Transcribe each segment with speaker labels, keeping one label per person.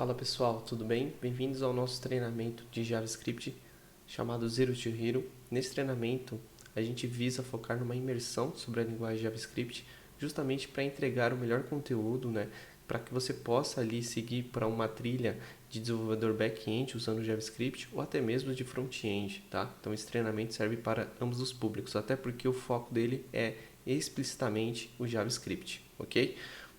Speaker 1: Fala pessoal, tudo bem? Bem-vindos ao nosso treinamento de JavaScript chamado Zero to Hero. Nesse treinamento, a gente visa focar numa imersão sobre a linguagem JavaScript, justamente para entregar o melhor conteúdo, para que você possa ali seguir para uma trilha de desenvolvedor back-end usando JavaScript ou até mesmo de front-end, tá? Então esse treinamento serve para ambos os públicos, até porque o foco dele é explicitamente o JavaScript, ok?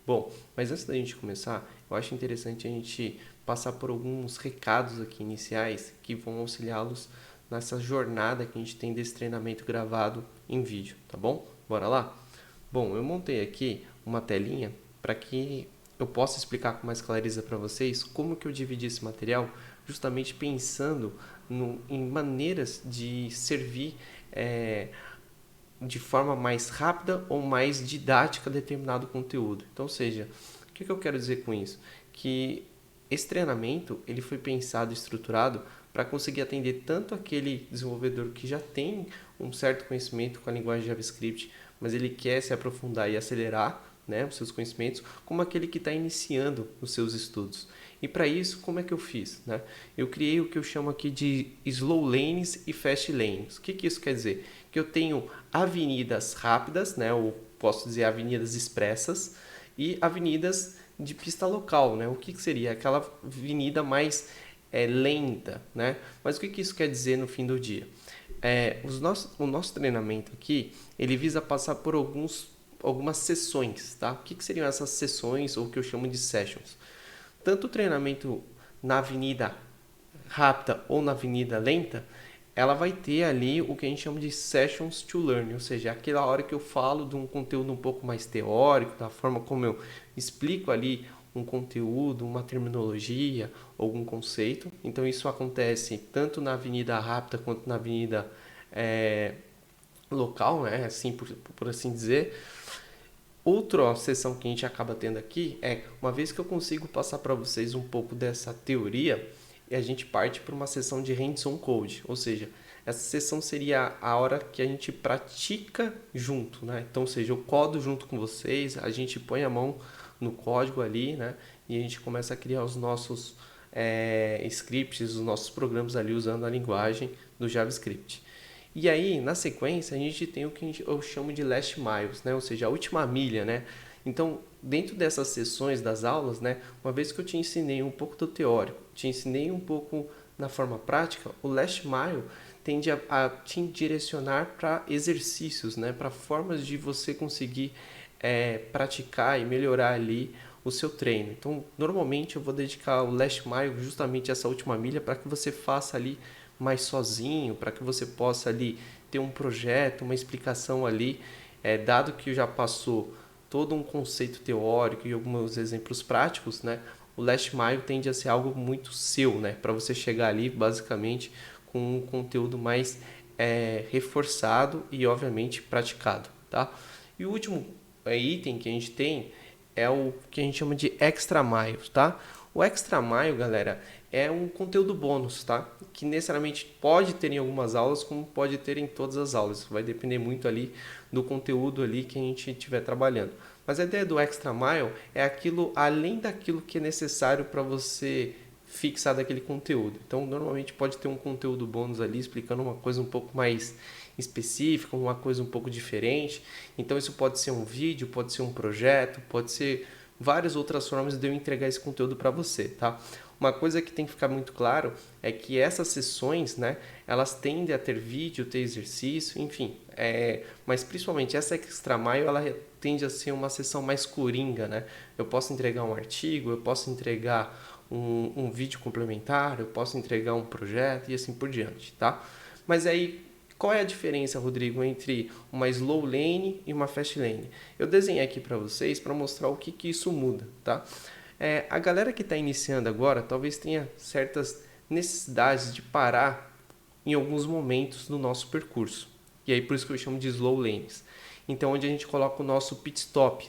Speaker 1: Bom, mas antes da gente começar, eu acho interessante a gente passar por alguns recados aqui iniciais que vão auxiliá-los nessa jornada que a gente tem desse treinamento gravado em vídeo, tá bom? Bora lá? Bom, eu montei aqui uma telinha para que eu possa explicar com mais clareza para vocês como que eu dividi esse material, justamente pensando em maneiras de servir de forma mais rápida ou mais didática determinado conteúdo. Então, ou seja, o que eu quero dizer com isso? Que esse treinamento ele foi pensado e estruturado para conseguir atender tanto aquele desenvolvedor que já tem um certo conhecimento com a linguagem JavaScript, mas ele quer se aprofundar e acelerar, os seus conhecimentos, como aquele que está iniciando os seus estudos. E para isso, como é que eu fiz? Eu criei o que eu chamo aqui de slow lanes e fast lanes. O que isso quer dizer? Que eu tenho avenidas rápidas, ou posso dizer avenidas expressas, e avenidas de pista local. O que seria? Aquela avenida mais lenta. Mas o que isso quer dizer no fim do dia? O nosso treinamento aqui, ele visa passar por algumas sessões, tá? O que seriam essas sessões, ou o que eu chamo de sessions? Tanto o treinamento na avenida rápida ou na avenida lenta, ela vai ter ali o que a gente chama de sessions to learn, ou seja, aquela hora que eu falo de um conteúdo um pouco mais teórico, da forma como eu explico ali um conteúdo, uma terminologia, algum conceito. Então isso acontece tanto na avenida rápida quanto na avenida local, assim por assim dizer. Outra sessão que a gente acaba tendo aqui é, uma vez que eu consigo passar para vocês um pouco dessa teoria, e a gente parte para uma sessão de hands-on code, ou seja, essa sessão seria a hora que a gente pratica junto, Então, ou seja, eu codo junto com vocês, a gente põe a mão no código ali, E a gente começa a criar os nossos scripts, os nossos programas ali usando a linguagem do JavaScript. E aí, na sequência, a gente tem o que eu chamo de last miles, Ou seja, a última milha, Então, dentro dessas sessões das aulas, uma vez que eu te ensinei um pouco do teórico, te ensinei um pouco na forma prática, o last mile tende a te direcionar para exercícios, para formas de você conseguir praticar e melhorar ali o seu treino. Então, normalmente eu vou dedicar o last mile justamente a essa última milha para que você faça ali mais sozinho, para que você possa ali ter um projeto, uma explicação ali, dado que já passou todo um conceito teórico e alguns exemplos práticos, o last mile tende a ser algo muito seu, para você chegar ali basicamente com um conteúdo mais reforçado e obviamente praticado, tá? E o último item que a gente tem é o que a gente chama de extra miles, tá? O extra mile, galera, é um conteúdo bônus, tá? Que necessariamente pode ter em algumas aulas, como pode ter em todas as aulas. Vai depender muito ali do conteúdo ali que a gente estiver trabalhando. Mas a ideia do extra mile é aquilo além daquilo que é necessário para você fixar daquele conteúdo. Então, normalmente pode ter um conteúdo bônus ali explicando uma coisa um pouco mais específica, uma coisa um pouco diferente. Então, isso pode ser um vídeo, pode ser um projeto, pode ser várias outras formas de eu entregar esse conteúdo para você, tá? Uma coisa que tem que ficar muito claro é que essas sessões, elas tendem a ter vídeo, ter exercício, enfim, mas principalmente essa extra mile, ela tende a ser uma sessão mais coringa, Eu posso entregar um artigo, eu posso entregar um vídeo complementar, eu posso entregar um projeto e assim por diante, tá? Mas aí, qual é a diferença, Rodrigo, entre uma slow lane e uma fast lane? Eu desenhei aqui para vocês para mostrar o que isso muda, tá? A galera que está iniciando agora talvez tenha certas necessidades de parar em alguns momentos do nosso percurso. E aí por isso que eu chamo de slow lanes. Então, onde a gente coloca o nosso pit stop,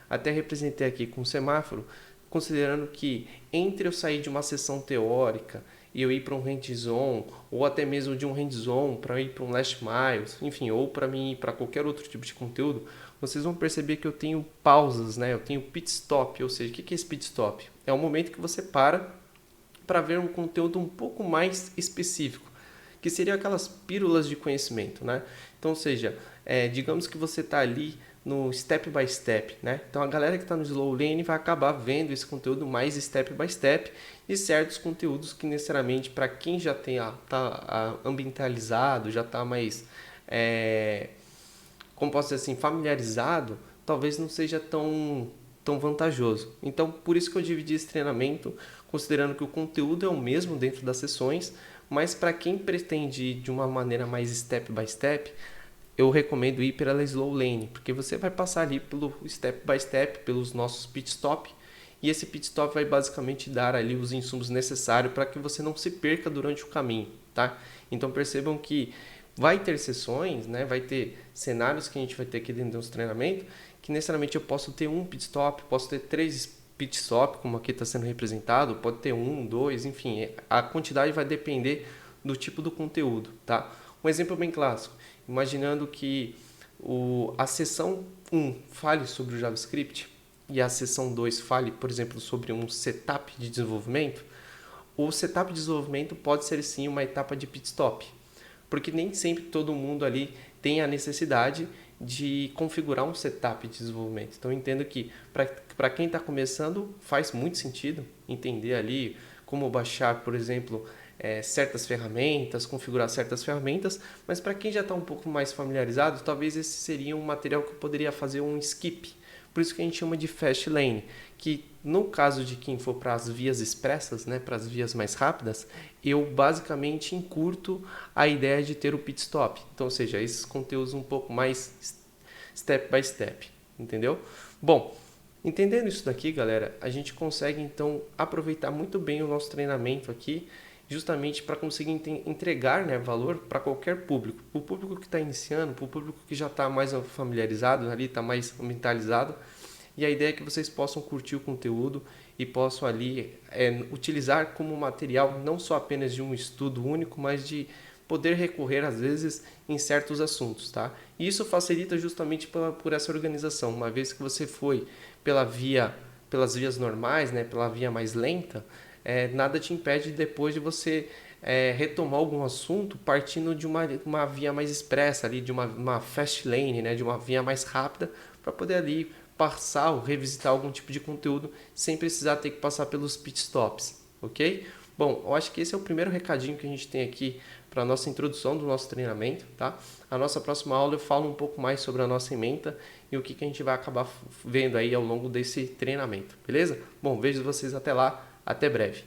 Speaker 1: Até representei aqui com um semáforo, considerando que entre eu sair de uma sessão teórica e eu ir para um hands-on, ou até mesmo de um hands-on para ir para um last mile, enfim, ou para mim ir para qualquer outro tipo de conteúdo, vocês vão perceber que eu tenho pausas, né? Eu tenho pit stop, ou seja, o que é esse pit stop? É o momento que você para ver um conteúdo um pouco mais específico, que seriam aquelas pílulas de conhecimento, né? Então, ou seja, digamos que você está ali no step by step, né? Então a galera que está no slow lane vai acabar vendo esse conteúdo mais step by step e certos conteúdos que necessariamente para quem já tá ambientalizado, já está mais, como posso dizer assim, familiarizado, talvez não seja tão vantajoso. Então por isso que eu dividi esse treinamento, considerando que o conteúdo é o mesmo dentro das sessões, mas para quem pretende ir de uma maneira mais step by step, eu recomendo ir pela slow lane, porque você vai passar ali pelo step by step, pelos nossos pit stop, e esse pit stop vai basicamente dar ali os insumos necessários para que você não se perca durante o caminho, tá? Então percebam que vai ter sessões, né? Vai ter cenários que a gente vai ter aqui dentro do nosso treinamento, que necessariamente eu posso ter um pit stop, posso ter 3 pit stop, como aqui está sendo representado, pode ter 1, 2, enfim, a quantidade vai depender do tipo do conteúdo, tá? Um exemplo bem clássico, imaginando que a seção 1 fale sobre o JavaScript e a seção 2 fale, por exemplo, sobre um setup de desenvolvimento, o setup de desenvolvimento pode ser sim uma etapa de pit stop, porque nem sempre todo mundo ali tem a necessidade de configurar um setup de desenvolvimento. Então eu entendo que para quem está começando faz muito sentido entender ali como baixar, por exemplo, certas ferramentas, configurar certas ferramentas, mas para quem já está um pouco mais familiarizado, talvez esse seria um material que eu poderia fazer um skip. Por isso que a gente chama de fast lane, que no caso de quem for para as vias expressas, né, para as vias mais rápidas, eu basicamente encurto a ideia de ter o pit stop. Então, ou seja, esses conteúdos um pouco mais step by step, entendeu? Bom, entendendo isso daqui, galera, a gente consegue então aproveitar muito bem o nosso treinamento aqui, justamente para conseguir entregar, né, valor para qualquer público. O público que está iniciando, para o público que já está mais familiarizado, ali está mais mentalizado. E a ideia é que vocês possam curtir o conteúdo e possam ali utilizar como material não só apenas de um estudo único, mas de poder recorrer às vezes em certos assuntos, tá? E isso facilita justamente por essa organização. Uma vez que você foi pelas vias normais, né, pela via mais lenta, nada te impede depois de você retomar algum assunto partindo de uma via mais expressa, ali, de uma fast lane, né, de uma via mais rápida, para poder ali passar ou revisitar algum tipo de conteúdo sem precisar ter que passar pelos pit stops, ok? Bom, eu acho que esse é o primeiro recadinho que a gente tem aqui para a nossa introdução do nosso treinamento, tá? A nossa próxima aula eu falo um pouco mais sobre a nossa ementa e o que a gente vai acabar vendo aí ao longo desse treinamento, beleza? Bom, vejo vocês até lá, até breve.